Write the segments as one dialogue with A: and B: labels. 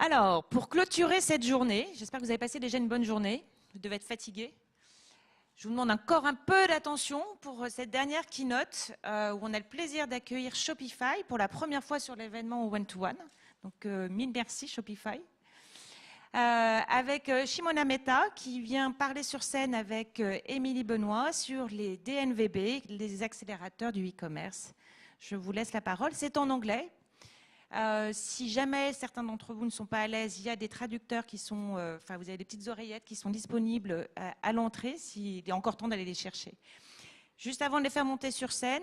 A: Alors, pour clôturer cette journée, j'espère que vous avez passé déjà une bonne journée. Vous devez être fatigués. Je vous demande encore un peu d'attention pour cette dernière keynote où on a le plaisir d'accueillir Shopify pour la première fois sur l'événement One-to-One. Donc, mille merci Shopify. Avec Shimona Mehta qui vient parler sur scène avec Émilie Benoît sur les DNVB, les accélérateurs du e-commerce. Je vous laisse la parole. C'est en anglais. Si jamais certains d'entre vous ne sont pas à l'aise, il y a des traducteurs qui sont, vous avez des petites oreillettes qui sont disponibles à l'entrée s'il est encore temps d'aller les chercher. Juste avant de les faire monter sur scène,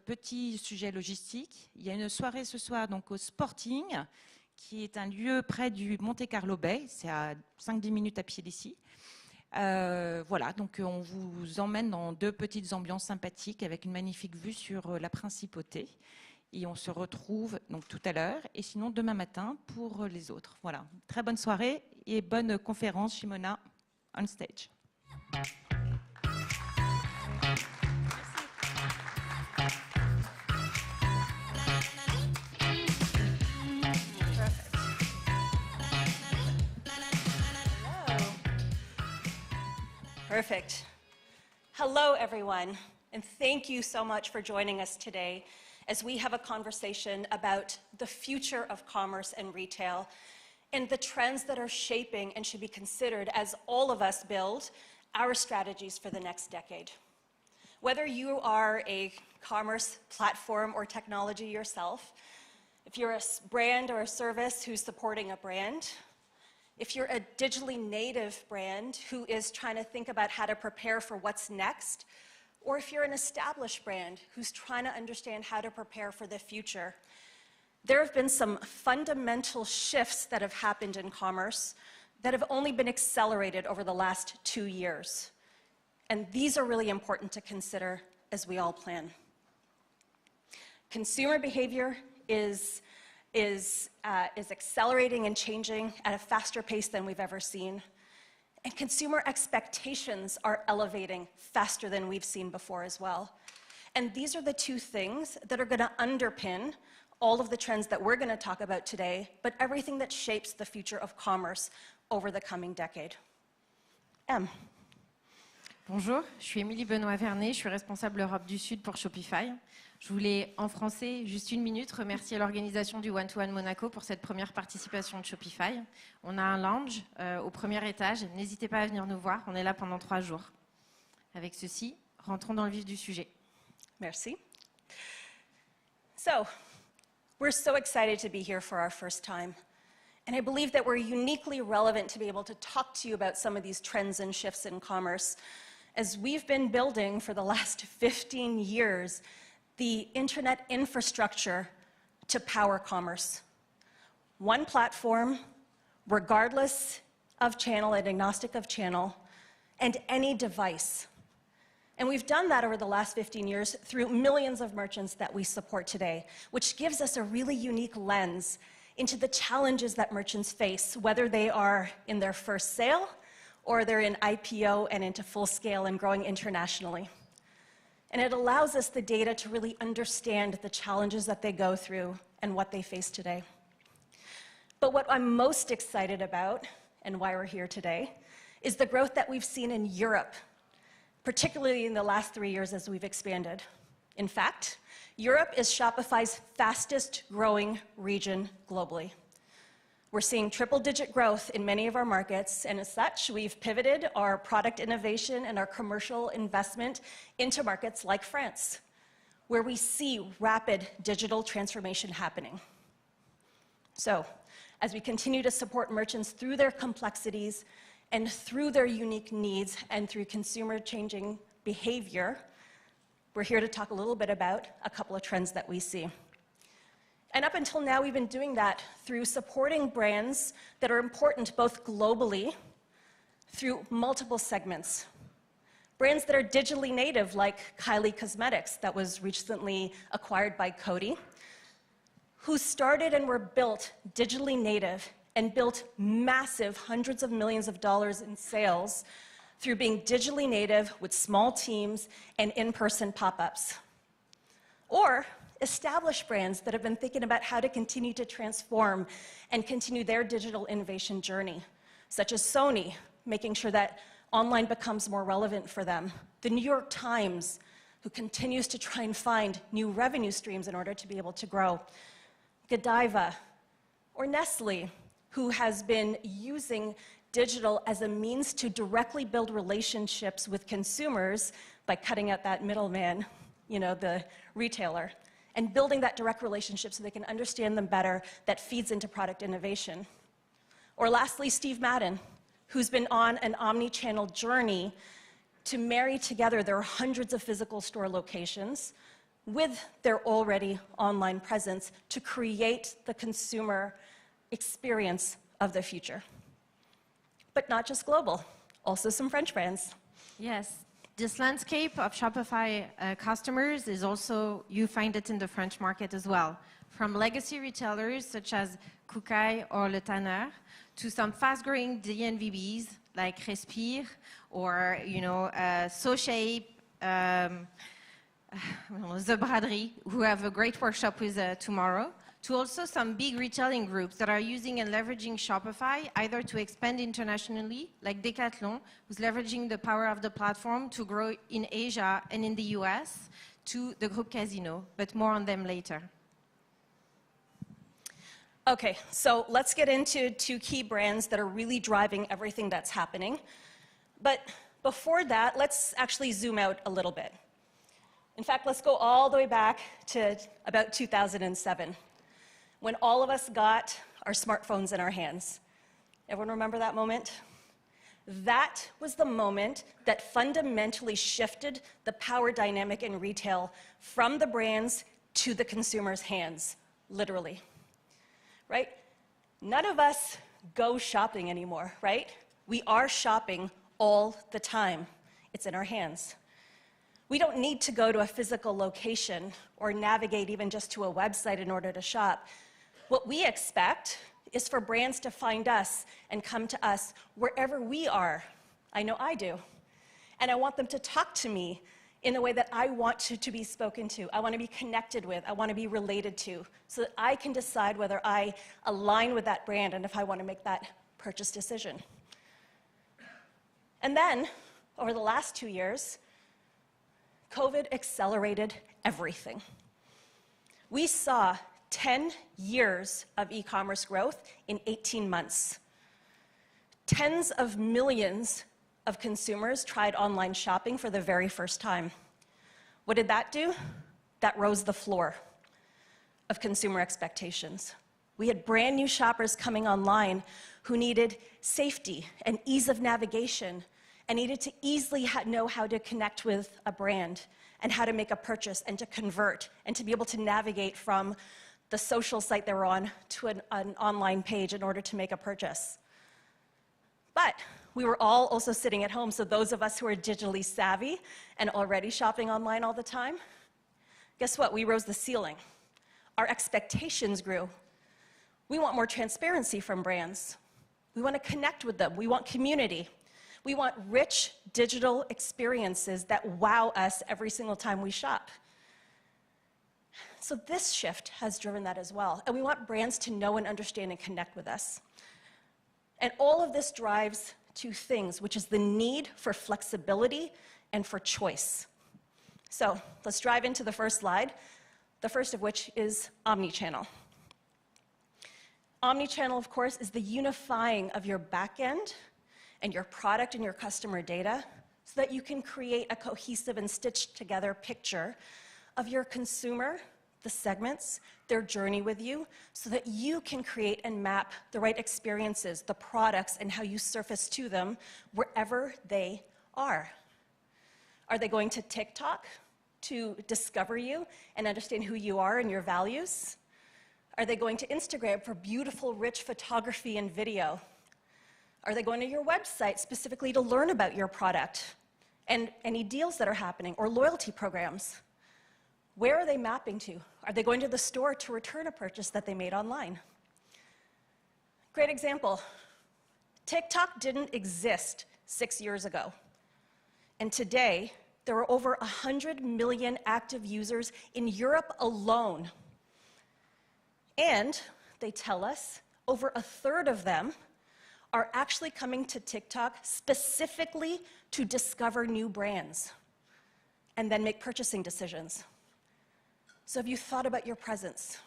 A: petit sujet logistique, il y a une soirée ce soir donc au Sporting, qui est un lieu près du Monte Carlo Bay, c'est à 5-10 minutes à pied d'ici. Voilà, donc on vous emmène dans deux petites ambiances sympathiques avec une magnifique vue sur la principauté. Et on se retrouve donc tout à l'heure et sinon demain matin pour les autres. Voilà, très bonne soirée et bonne conférence, Shimona, on stage.
B: Perfect. Hello, everyone, and thank you so much for joining us today as we have a conversation about the future of commerce and retail and the trends that are shaping and should be considered as all of us build our strategies for the next decade. Whether you are a commerce platform or technology yourself, if you're a brand or a service who's supporting a brand, if you're a digitally native brand who is trying to think about how to prepare for what's next, or if you're an established brand who's trying to understand how to prepare for the future, there have been some fundamental shifts that have happened in commerce that have only been accelerated over the last 2 years. And these are really important to consider as we all plan. Consumer behavior is accelerating and changing at a faster pace than we've ever seen. And consumer expectations are elevating faster than we've seen before as well. And these are the two things that are going to underpin all of the trends that we're going to talk about today, but everything that shapes the future of commerce over the coming decade. M.
C: Bonjour, je suis Émilie Benoît-Vernet, je suis responsable Europe du Sud pour Shopify. Je voulais, en français, juste une minute, remercier l'organisation du One-to-One Monaco pour cette première participation de Shopify. On a un lounge au premier étage. N'hésitez pas à venir nous voir. On est là pendant 3 jours. Avec ceci, rentrons dans le vif du sujet.
B: Merci. So, we're so excited to be here for our first time. And I believe that we're uniquely relevant to be able to talk to you about some of these trends and shifts in commerce. As we've been building for the last 15 years, the internet infrastructure to power commerce. One platform, regardless of channel and agnostic of channel, and any device. And we've done that over the last 15 years through millions of merchants that we support today, which gives us a really unique lens into the challenges that merchants face, whether they are in their first sale or they're in IPO and into full scale and growing internationally. And it allows us the data to really understand the challenges that they go through and what they face today. But what I'm most excited about, and why we're here today, is the growth that we've seen in Europe, particularly in the last 3 years as we've expanded. In fact, Europe is Shopify's fastest growing region globally. We're seeing triple-digit growth in many of our markets, and as such, we've pivoted our product innovation and our commercial investment into markets like France, where we see rapid digital transformation happening. So, as we continue to support merchants through their complexities and through their unique needs and through consumer changing behavior, we're here to talk a little bit about a couple of trends that we see. And up until now, we've been doing that through supporting brands that are important both globally, through multiple segments. Brands that are digitally native, like Kylie Cosmetics, that was recently acquired by Coty, who started and were built digitally native and built massive hundreds of millions of dollars in sales through being digitally native with small teams and in-person pop-ups. Or established brands that have been thinking about how to continue to transform and continue their digital innovation journey, such as Sony, making sure that online becomes more relevant for them. The New York Times, who continues to try and find new revenue streams in order to be able to grow. Godiva, or Nestle, who has been using digital as a means to directly build relationships with consumers by cutting out that middleman, the retailer, and building that direct relationship so they can understand them better that feeds into product innovation. Or lastly, Steve Madden, who's been on an omni-channel journey to marry together their hundreds of physical store locations with their already online presence to create the consumer experience of the future. But not just global, also some French brands.
C: Yes, this landscape of Shopify customers is also, you find it in the French market as well. From legacy retailers such as Koukaï or Le Tanner, to some fast-growing DNVBs like Respire or, SoShape, The Braderie, who have a great workshop with tomorrow, to also some big retailing groups that are using and leveraging Shopify either to expand internationally, like Decathlon, who's leveraging the power of the platform to grow in Asia and in the US, to the group Casino, but more on them later.
B: Okay, so let's get into two key brands that are really driving everything that's happening. But before that, let's actually zoom out a little bit. In fact, let's go all the way back to about 2007, when all of us got our smartphones in our hands. Everyone remember that moment? That was the moment that fundamentally shifted the power dynamic in retail from the brands to the consumer's hands, literally. Right? None of us go shopping anymore, right? We are shopping all the time. It's in our hands. We don't need to go to a physical location or navigate even just to a website in order to shop. What we expect is for brands to find us and come to us wherever we are. I know I do. And I want them to talk to me in the way that I want to be spoken to, I want to be connected with, I want to be related to, so that I can decide whether I align with that brand and if I want to make that purchase decision. And then, over the last 2 years, COVID accelerated everything. We saw 10 years of e-commerce growth in 18 months. Tens of millions of consumers tried online shopping for the very first time. What did that do? That rose the floor of consumer expectations. We had brand new shoppers coming online who needed safety and ease of navigation and needed to easily know how to connect with a brand and how to make a purchase and to convert and to be able to navigate from the social site they were on to an online page in order to make a purchase. But we were all also sitting at home, so those of us who are digitally savvy and already shopping online all the time, guess what? We rose the ceiling. Our expectations grew. We want more transparency from brands. We want to connect with them. We want community. We want rich digital experiences that wow us every single time we shop. So this shift has driven that as well. And we want brands to know and understand and connect with us. And all of this drives two things, which is the need for flexibility and for choice. So let's dive into the first slide, the first of which is omnichannel. Omnichannel, of course, is the unifying of your backend and your product and your customer data so that you can create a cohesive and stitched together picture of your consumer, the segments, their journey with you, so that you can create and map the right experiences, the products, and how you surface to them wherever they are. Are they going to TikTok to discover you and understand who you are and your values? Are they going to Instagram for beautiful, rich photography and video? Are they going to your website specifically to learn about your product and any deals that are happening or loyalty programs? Where are they mapping to? Are they going to the store to return a purchase that they made online? Great example. TikTok didn't exist 6 years ago. And today, there are over 100 million active users in Europe alone. And they tell us over a third of them are actually coming to TikTok specifically to discover new brands and then make purchasing decisions. So have you thought about your presence?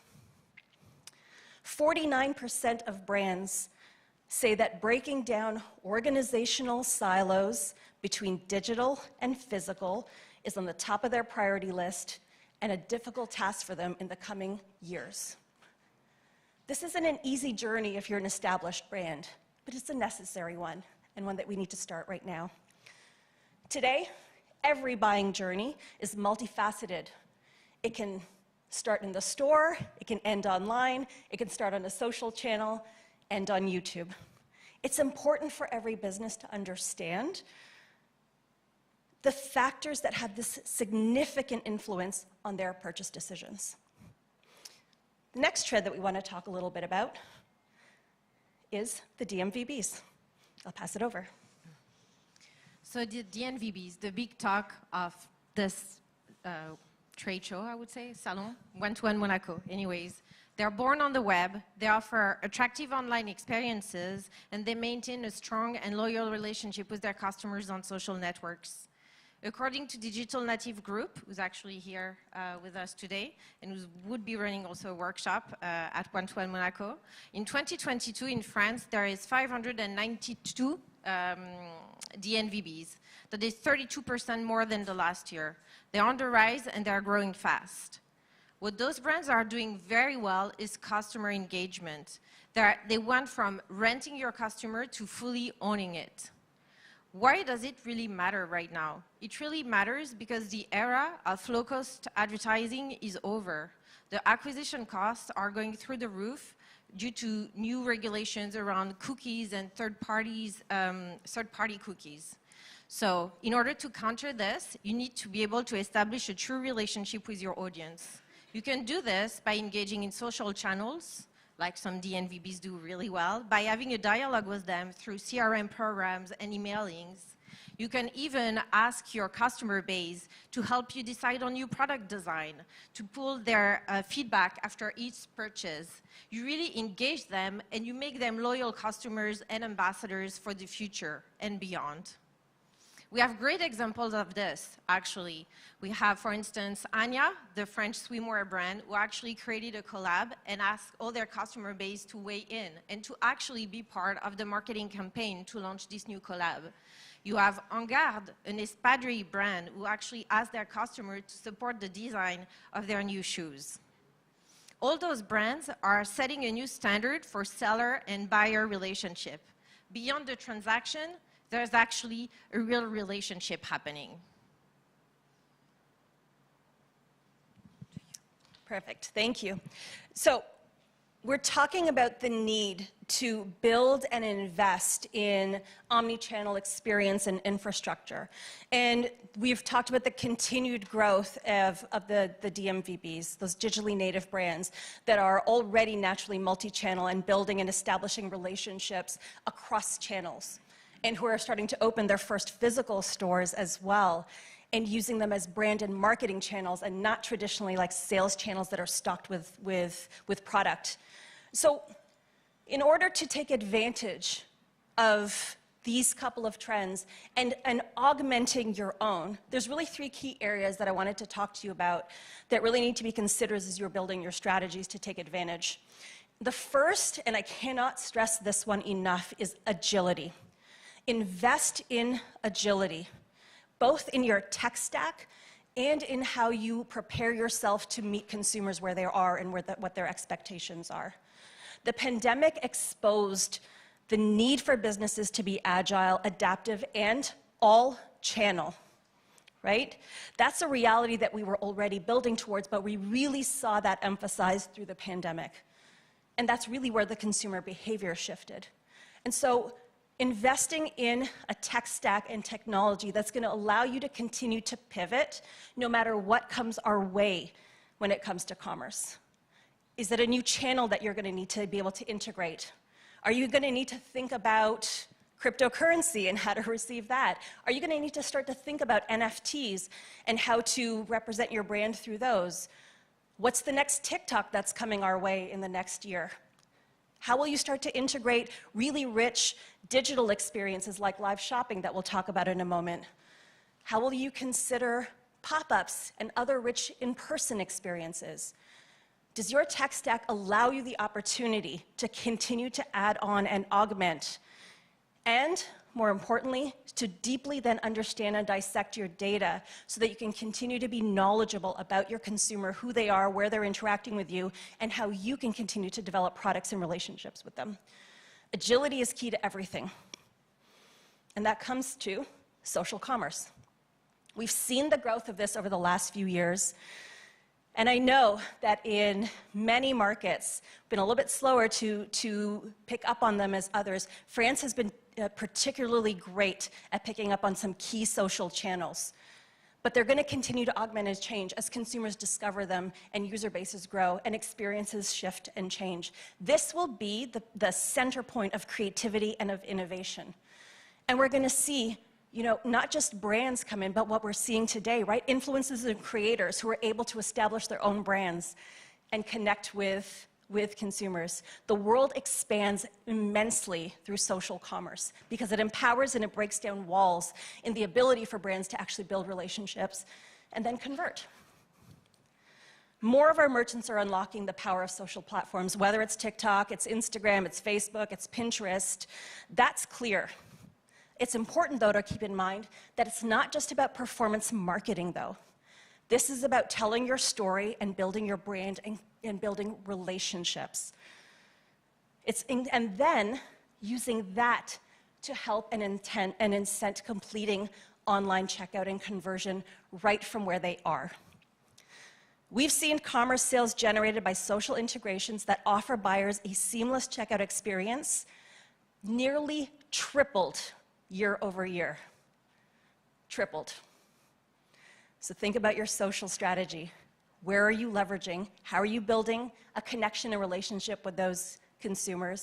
B: 49% of brands say that breaking down organizational silos between digital and physical is on the top of their priority list and a difficult task for them in the coming years. This isn't an easy journey if you're an established brand, but it's a necessary one, and one that we need to start right now. Today, every buying journey is multifaceted. It can start in the store, it can end online, it can start on a social channel, end on YouTube. It's important for every business to understand the factors that have this significant influence on their purchase decisions. The next trend that we want to talk a little bit about is the DNVBs. I'll pass it over.
C: So the DNVBs, the big talk of this trade show, I would say, salon, One-to-One Monaco. Anyways, they're born on the web, they offer attractive online experiences, and they maintain a strong and loyal relationship with their customers on social networks. According to Digital Native Group, who's actually here with us today, and who would be running also a workshop at One-to-One Monaco, in 2022 in France, there is 592 DNVBs. That is 32% more than the last year. They're on the rise and they're growing fast. What those brands are doing very well is customer engagement. They went from renting your customer to fully owning it. Why does it really matter right now? It really matters because the era of low-cost advertising is over. The acquisition costs are going through the roof due to new regulations around cookies and third-party cookies. So in order to counter this, you need to be able to establish a true relationship with your audience. You can do this by engaging in social channels, like some DNVBs do really well, by having a dialogue with them through CRM programs and emailings. You can even ask your customer base to help you decide on new product design, to pull their feedback after each purchase. You really engage them and you make them loyal customers and ambassadors for the future and beyond. We have great examples of this, actually. We have, for instance, Anya, the French swimwear brand, who actually created a collab and asked all their customer base to weigh in and to actually be part of the marketing campaign to launch this new collab. You have En Garde, an espadrille brand, who actually asked their customer to support the design of their new shoes. All those brands are setting a new standard for seller and buyer relationship. Beyond the transaction, there's actually a real relationship happening.
B: Perfect, thank you. So we're talking about the need to build and invest in omni-channel experience and infrastructure. And we've talked about the continued growth of the DNVBs, those digitally native brands that are already naturally multi-channel and building and establishing relationships across channels, and who are starting to open their first physical stores as well, and using them as brand and marketing channels and not traditionally like sales channels that are stocked with product. So in order to take advantage of these couple of trends and augmenting your own, there's really 3 key areas that I wanted to talk to you about that really need to be considered as you're building your strategies to take advantage. The first, and I cannot stress this one enough, is agility. Invest in agility, both in your tech stack and in how you prepare yourself to meet consumers where they are and what their expectations are. The pandemic exposed the need for businesses to be agile, adaptive, and all-channel, right? That's a reality that we were already building towards, but we really saw that emphasized through the pandemic. And that's really where the consumer behavior shifted. And so investing in a tech stack and technology that's going to allow you to continue to pivot no matter what comes our way when it comes to commerce. Is it a new channel that you're going to need to be able to integrate? Are you going to need to think about cryptocurrency and how to receive that? Are you going to need to start to think about NFTs and how to represent your brand through those? What's the next TikTok that's coming our way in the next year? How will you start to integrate really rich digital experiences like live shopping that we'll talk about in a moment? How will you consider pop-ups and other rich in-person experiences? Does your tech stack allow you the opportunity to continue to add on and augment? And, more importantly, to deeply then understand and dissect your data so that you can continue to be knowledgeable about your consumer, who they are, where they're interacting with you, and how you can continue to develop products and relationships with them. Agility is key to everything. And that comes to social commerce. We've seen the growth of this over the last few years. And I know that in many markets, been a little bit slower to pick up on them as others. France has been particularly great at picking up on some key social channels. But they're going to continue to augment and change as consumers discover them and user bases grow and experiences shift and change. This will be the center point of creativity and of innovation. And we're going to see, not just brands come in, but what we're seeing today, right? Influencers and creators who are able to establish their own brands and connect with consumers. The world expands immensely through social commerce because it empowers and it breaks down walls in the ability for brands to actually build relationships and then convert. More of our merchants are unlocking the power of social platforms, whether it's TikTok, it's Instagram, it's Facebook, it's Pinterest. That's clear. It's important, though, to keep in mind that it's not just about performance marketing, though. This is about telling your story and building your brand and building relationships. And then using that to help and incent completing online checkout and conversion right from where they are. We've seen commerce sales generated by social integrations that offer buyers a seamless checkout experience nearly tripled year over year. Tripled. So think about your social strategy. Where are you leveraging? How are you building a connection and relationship with those consumers?